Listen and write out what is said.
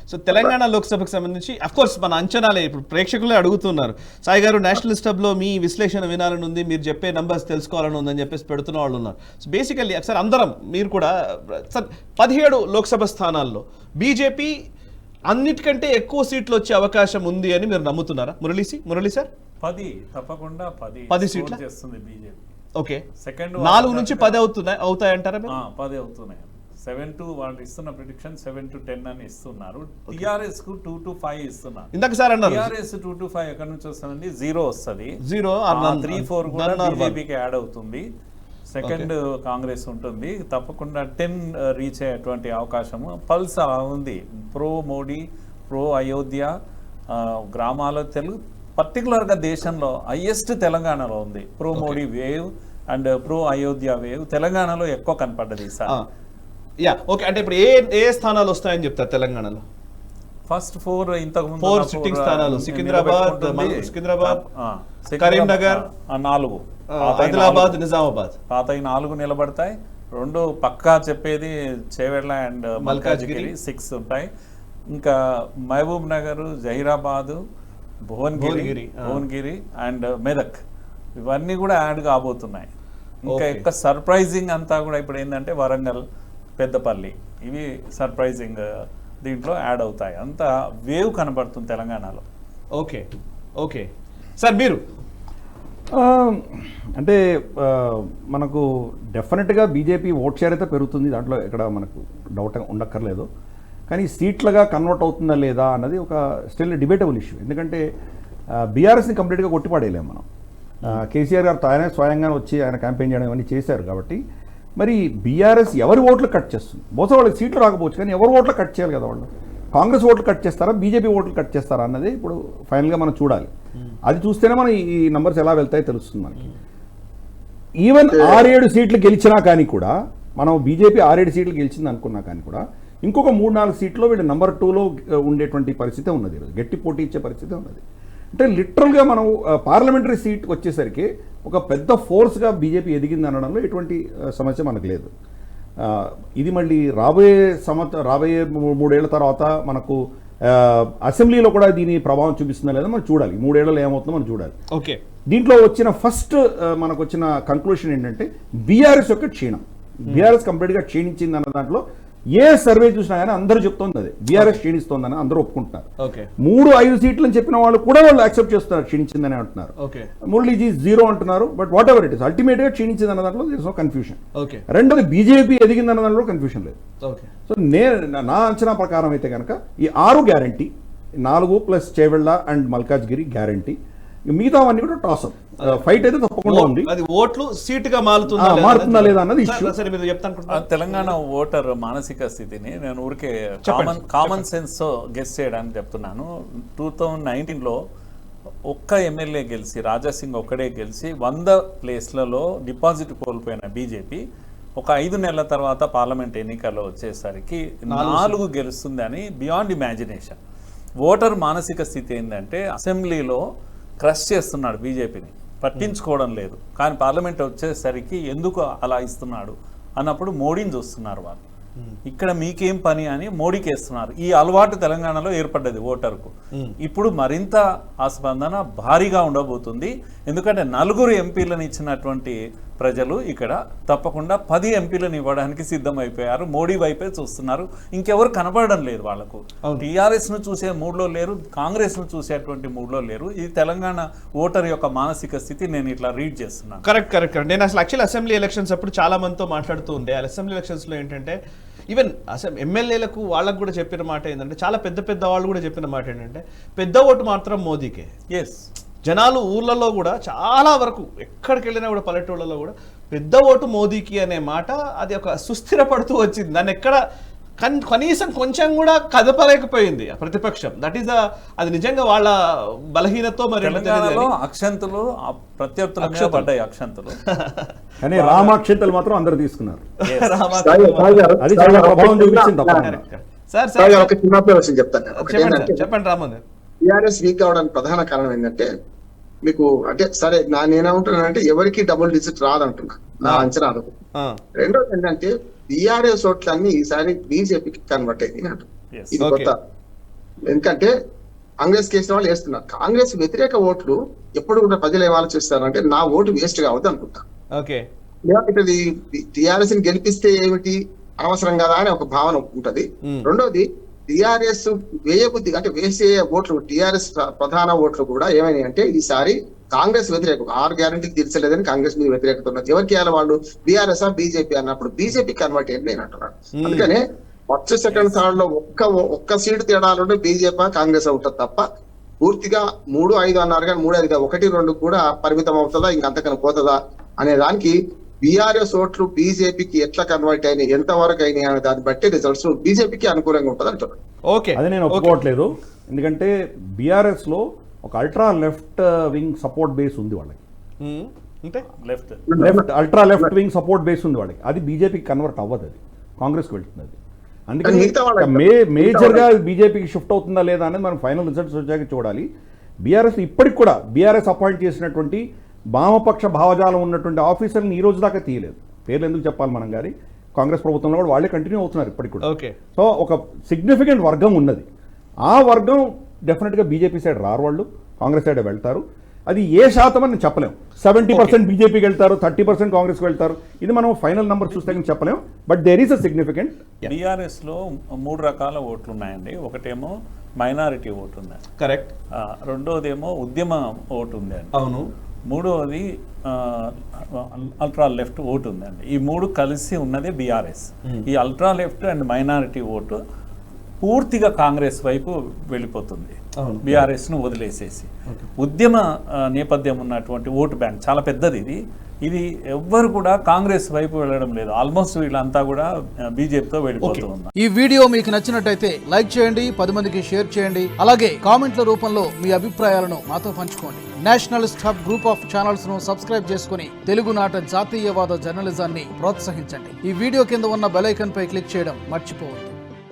So Telangana లోక్సభకు సంబంధించి of course మన అంచనాలే ఇప్పుడు ప్రేక్షకులే అడుగుతున్నారు, సాయి గారు నేషనలిస్ట్ హబ్లో మీ విశ్లేషణ వినాలని ఉంది, మీరు చెప్పే నంబర్స్ తెలుసుకోవాలని ఉందని చెప్పేసి పెడుతున్న వాళ్ళు ఉన్నారు. సో బేసికల్లీ ఒకసారి అందరం మీరు కూడా సార్ 17 లోక్సభ స్థానాల్లో బీజేపీ అన్నిటికంటే ఎక్కువ సీట్లు వచ్చే అవకాశం ఉంది అని మీరు నమ్ముతున్నారా? మురళీ సార్ 10 తప్పకుండా 10 సీట్లు చేస్తుంది బీజేపీ. ఓకే, సెకండ్ 4 నుంచి 10 అవుతాయంటారా? 10 అవుతున్నాయి. 7 to వాళ్ళు ఇస్తున్న ప్రిడిక్షన్ 7 to 10 అని ఇస్తున్నారు. టిఆర్ఎస్ కు 2 to 5 ఇస్తున్నారు. ఇందాక సార్ అన్నారు టిఆర్ఎస్ 2 to 5 ఎక్కడి నుంచి వస్తుందండి? 0 వస్తుంది. 3-4 కూడా బీజేపీకి యాడ్ అవుతుంది. సెకండ్ కాంగ్రెస్ ఉంటుంది. తప్పకుండా 10 రీచ్ అయ్యేటువంటి అవకాశము పల్స్ ఉంది. ప్రో మోడీ, ప్రో అయోధ్య, గ్రామాల తెలుగు పర్టికులర్గా దేశంలో హైయెస్ట్ తెలంగాణలో ఉంది. Pro Modi wave and pro Ayodhya wave తెలంగాణలో ఎక్కువ కనపడ్డది సార్. ఓకే, అంటే ఇప్పుడు ఏ స్థానాలు వస్తాయని చెప్తారు తెలంగాణలో? ఫస్ట్ 4 ఇంతకుముందు 4 సిట్టింగ్ స్థానాలు సికింద్రాబాద్, కరీంనగర్, 4 ఆదిలాబాద్, నిజామాబాద్. పాతవి 4 నిలబడతాయి. 2 పక్కా చెప్పేది చేవెళ్ళ అండ్ మల్కాజ్గిరి 6 ఉంటాయి. ఇంకా మహబూబ్ నగర్, జహీరాబాద్, భువన్గిరి అండ్ మెదక్ ఇవన్నీ కూడా యాడ్ కాబోతున్నాయి. ఇంకా ఎక్కువ సర్ప్రైజింగ్ అంతా కూడా ఇప్పుడు ఏంటంటే వరంగల్, పెద్దపల్లి ఇవి సర్ప్రైజింగ్ దీంట్లో యాడ్ అవుతాయి. అంతా వేవ్ కనబడుతుంది తెలంగాణలో. ఓకే సార్, మీరు అంటే మనకు డెఫినెట్గా బీజేపీ ఓట్ షేర్ అయితే పెరుగుతుంది, దాంట్లో ఎక్కడ మనకు డౌట్ ఉండక్కర్లేదు. కానీ సీట్లుగా కన్వర్ట్ అవుతుందా లేదా అన్నది ఒక స్టిల్ డిబేటబుల్ ఇష్యూ. ఎందుకంటే బీఆర్ఎస్ని కంప్లీట్గా కొట్టిపడేయలేము మనం. కేసీఆర్ గారు ఆయనే స్వయంగా వచ్చి ఆయన క్యాంపెయిన్ చేయడం ఇవన్నీ చేశారు కాబట్టి మరి బీఆర్ఎస్ ఎవరి ఓట్లు కట్ చేస్తుంది? బహుశా వాళ్ళకి సీట్లు రాకపోవచ్చు కానీ ఎవరి ఓట్లు కట్ చేయాలి కదా వాళ్ళు. కాంగ్రెస్ ఓట్లు కట్ చేస్తారా, బీజేపీ ఓట్లు కట్ చేస్తారా అన్నది ఇప్పుడు ఫైనల్గా మనం చూడాలి. అది చూస్తేనే మనం ఈ నంబర్స్ ఎలా వెళ్తాయో తెలుస్తుంది మనకి. ఈవెన్ 6-7 సీట్లు గెలిచినా కానీ కూడా, మనం బీజేపీ 6-7 సీట్లు గెలిచింది అనుకున్నా కానీ కూడా ఇంకొక 3-4 సీట్లో వీళ్ళు నెంబర్ 2లో ఉండేటువంటి పరిస్థితి ఉన్నది, గట్టి పోటీ ఇచ్చే పరిస్థితి ఉన్నది. అంటే లిటరల్గా మనం పార్లమెంటరీ సీట్ వచ్చేసరికి ఒక పెద్ద ఫోర్స్గా బీజేపీ ఎదిగింది అనడంలో ఎటువంటి సమస్య మనకు లేదు. ఇది మళ్ళీ రాబోయే 3 ఏళ్ల తర్వాత మనకు అసెంబ్లీలో కూడా దీని ప్రభావం చూపిస్తుందా లేదా మనం చూడాలి. 3 ఏళ్లలో ఏమవుతుందో మనం చూడాలి. ఓకే, దీంట్లో వచ్చిన ఫస్ట్ మనకు వచ్చిన కంక్లూషన్ ఏంటంటే బీఆర్ఎస్ యొక్క క్షీణం. బీఆర్ఎస్ కంప్లీట్గా క్షీణించింది అన్న దాంట్లో ఏ సర్వే చూసినా కానీ అందరూ చెప్తోంది అదే, బీఆర్ఎస్ క్షీణిస్తోందని అందరూ ఒప్పుకుంటున్నారు. 3-5 సీట్లని చెప్పిన వాళ్ళు కూడా వాళ్ళు యాక్సెప్ట్ చేస్తున్నారు క్షీణించిందని అంటున్నారు. మురళీజీ 0 అంటున్నారు. But what ever it is అల్టిమేట్గా క్షీణించింది అన్న దాంట్లో దేర్ ఇస్ నో కన్ఫ్యూషన్. రెండోది బీజేపీ ఎదిగింది అన్న దాంట్లో కన్ఫ్యూషన్ లేదు. సో నా అంచనా ప్రకారం అయితే కనుక ఈ 6 guarantee, 4 plus Chevella and Malkajgiri guarantee, మిగతావన్నీ కూడా టాస్అప్ ఫైట్ అయితే తప్పకుండా ఉంది. అది ఓట్లు సీటుగా మారుతుందా లేదా అన్నది ఇష్యూ. తెలంగాణ ఓటర్ మానసిక స్థితిని నేను ఊరికే కామన్ సెన్స్ గెస్ చేయడానికి చెప్తున్నాను. 2019లో ఒక్క ఎమ్మెల్యే గెలిచి, రాజాసింగ్ ఒక్కడే గెలిచి 100 ప్లేస్లలో డిపాజిట్ కోల్పోయిన బీజేపీ ఒక 5 నెలల తర్వాత పార్లమెంట్ ఎన్నికల్లో వచ్చేసరికి 4 గెలుస్తుంది అని బియాండ్ ఇమాజినేషన్. ఓటర్ మానసిక స్థితి ఏంటంటే అసెంబ్లీలో క్రష్ చేస్తున్నాడు, బీజేపీని పట్టించుకోవడం లేదు. కానీ పార్లమెంట్ వచ్చేసరికి ఎందుకు అలా ఇస్తున్నాడు అన్నప్పుడు మోడీని చూస్తున్నారు వాళ్ళు. ఇక్కడ మీకేం పని అని మోడీకి వేస్తున్నారు. ఈ అలవాటు తెలంగాణలో ఏర్పడ్డది ఓటర్కు. ఇప్పుడు మరింత ఆ స్పందన భారీగా ఉండబోతుంది. ఎందుకంటే 4 ఎంపీలను ఇచ్చినటువంటి ప్రజలు ఇక్కడ తప్పకుండా 10 ఎంపీలను ఇవ్వడానికి సిద్ధమైపోయారు. మోడీ వైపే చూస్తున్నారు, ఇంకెవరు కనబడడం లేదు వాళ్లకు. టీఆర్ఎస్ ను చూసే మూడ్లో లేరు, కాంగ్రెస్ ను చూసేటువంటి మూడ్లో లేరు. ఇది తెలంగాణ ఓటర్ యొక్క మానసిక స్థితి నేను ఇట్లా రీడ్ చేస్తున్నాను. కరెక్ట్. నేను అసలు యాక్చువల్లీ అసెంబ్లీ ఎలక్షన్స్ అప్పుడు చాలా మందితో మాట్లాడుతూ ఉండే. అసెంబ్లీ ఎలక్షన్స్ లో ఏంటంటే ఈవెన్ ఎమ్మెల్యేలకు వాళ్ళకు కూడా చెప్పిన మాట ఏంటంటే, చాలా పెద్ద వాళ్ళు కూడా చెప్పిన మాట ఏంటంటే పెద్ద ఓటు మాత్రం మోదీకే. జనాలు ఊర్లలో కూడా చాలా వరకు ఎక్కడికి వెళ్ళినా కూడా పల్లెటూళ్ళలో కూడా పెద్ద ఓటు మోదీకి అనే మాట అది ఒక సుస్థిరపడుతూ వచ్చింది. దాన్ని ఎక్కడ కనీసం కొంచెం కూడా కదపలేకపోయింది ప్రతిపక్షం. దట్ ఈస్ అది నిజంగా వాళ్ళ బలహీనతో. మరి అక్షంతులు ప్రత్యర్థులు పడ్డాయి అక్షంతులు, కానీ రామాక్షంతలు మాత్రం అందరూ తీసుకున్నారు. చెప్పండి రామన్. టీఆర్ఎస్ వీక్ అవడానికి ప్రధాన కారణం ఏంటంటే, మీకు అంటే సరే నేనేమంటున్నానంటే ఎవరికి డబుల్ డిజిట్ రాదంటున్నా నా అంచనా. రెండోది ఏంటంటే బీఆర్ఎస్ ఓట్లన్నీ ఈసారి బీజేపీకి కన్వర్ట్ అయింది అంట. ఇది కొత్త. ఎందుకంటే కాంగ్రెస్ కేసిన వాళ్ళు వేస్తున్నారు. కాంగ్రెస్ వ్యతిరేక ఓట్లు ఎప్పుడు కూడా ప్రజలు ఏం ఆలోచిస్తారంటే నా ఓటు వేస్ట్ కావద్దు అనుకుంటా. ఓకే, ఇది టిఆర్ఎస్ ని గెలిపిస్తే ఏమిటి అనవసరం కదా అని ఒక భావన ఉంటది. రెండోది టిఆర్ఎస్ వేయబుద్ధి అంటే వేసే ఓట్లు టిఆర్ఎస్ ప్రధాన ఓట్లు కూడా ఏమైనాయి అంటే ఈసారి కాంగ్రెస్ వ్యతిరేకం 6 గ్యారెంటీకి తీర్చలేదని కాంగ్రెస్ మీద వ్యతిరేకత ఉన్నది. ఎవరికి వేయాలి వాళ్ళు, బీఆర్ఎస్ బీజేపీ అన్నప్పుడు బీజేపీ కన్వర్ట్ అయ్యింది నేను అంటున్నాను. అందుకనే ఫస్ట్ సెకండ్ థర్డ్ లో ఒక్క సీటు తేడాలు బీజేపీ కాంగ్రెస్ అవుతుంది తప్ప పూర్తిగా 3-5 అన్నారు కానీ 3-5 1-2 కూడా పరిమితం అవుతుందా ఇంకంతకన్నా పోతుందా అనే దానికి బీఆర్ఎస్ ఓట్లు బీజేపీకి ఎట్లా కన్వర్ట్ అయినాయి, ఎంత వరకు అయినాయి అనే దాన్ని బట్టి రిజల్ట్స్ బీజేపీకి అనుకూలంగా ఉంటుంది అంటున్నాను. ఓకే, అదే నేను ఒప్పుకోవట్లేదు. ఎందుకంటే బీఆర్ఎస్ లో ఒక ultra left wing support base ఉంది వాళ్ళకి, అంటే left ultra left wing support base ఉంది వాళ్ళకి. అది బీజేపీకి కన్వర్ట్ అవ్వదు, అది కాంగ్రెస్కి వెళ్తుంది. అది అందుకని మేజర్గా బీజేపీకి షిఫ్ట్ అవుతుందా లేదా అనేది మనం ఫైనల్ రిజల్ట్స్ వచ్చాక చూడాలి. బీఆర్ఎస్ ఇప్పటికి కూడా బీఆర్ఎస్ అపాయింట్ చేసినటువంటి వామపక్ష భావజాలం ఉన్నటువంటి ఆఫీసర్ని ఈ రోజు దాకా తీయలేదు. పేర్లు ఎందుకు చెప్పాలి మనం, కానీ కాంగ్రెస్ ప్రభుత్వంలో కూడా వాళ్ళే కంటిన్యూ అవుతున్నారు ఇప్పటికి కూడా. ఓకే, సో ఒక సిగ్నిఫికెంట్ వర్గం ఉన్నది. ఆ వర్గం డెఫినెట్గా బీజేపీ సైడ్ రారు, వాళ్ళు కాంగ్రెస్ సైడ్ వెళ్తారు. అది ఏ శాతం అని చెప్పలేం. 70% బీజేపీకి వెళ్తారు, 30% కాంగ్రెస్కి వెళ్తారు. ఇది మనం ఫైనల్ నెంబర్ చూస్తే కానీ చెప్పలేం. But there is a significant. BRS లో 3 రకాల ఓట్లు ఉన్నాయండి. ఒకటేమో మైనారిటీ ఓటు ఉంది, కరెక్ట్. రెండోదేమో ఉద్యమ ఓటు ఉంది అండి. అవును. మూడవది అల్ట్రా లెఫ్ట్ ఓటు ఉందండి. ఈ 3 కలిసి ఉన్నది బీఆర్ఎస్. ఈ ultra left and minority vote పూర్తిగా కాంగ్రెస్ వైపు వెళ్ళిపోతుంది, బీఆర్ఎస్ ను వదిలేసేసి. ఉద్యమ నేపథ్యం ఉన్నటువంటి ఓటు బ్యాంక్ చాలా పెద్దది. ఇది ఎవ్వరు కూడా కాంగ్రెస్ వైపు వెళ్ళడం లేదు. ఆల్మోస్ట్ వీళ్ళంతా కూడా బీజేపీతో వెళ్ళిపోతూ ఉన్నారు. ఈ వీడియో మీకు నచ్చినట్టయితే లైక్ చేయండి, 10 మందికి షేర్ చేయండి. అలాగే కామెంట్ల రూపంలో మీ అభిప్రాయాలను మాతో పంచుకోండి. Nationalist hub group of channels ను సబ్స్క్రైబ్ చేసుకుని తెలుగునాట జాతీయవాద జర్నలిజాన్ని ప్రోత్సహించండి. ఈ వీడియో కింద ఉన్న బెల్ ఐకాన్ పై క్లిక్ చేయడం మర్చిపోవద్దు.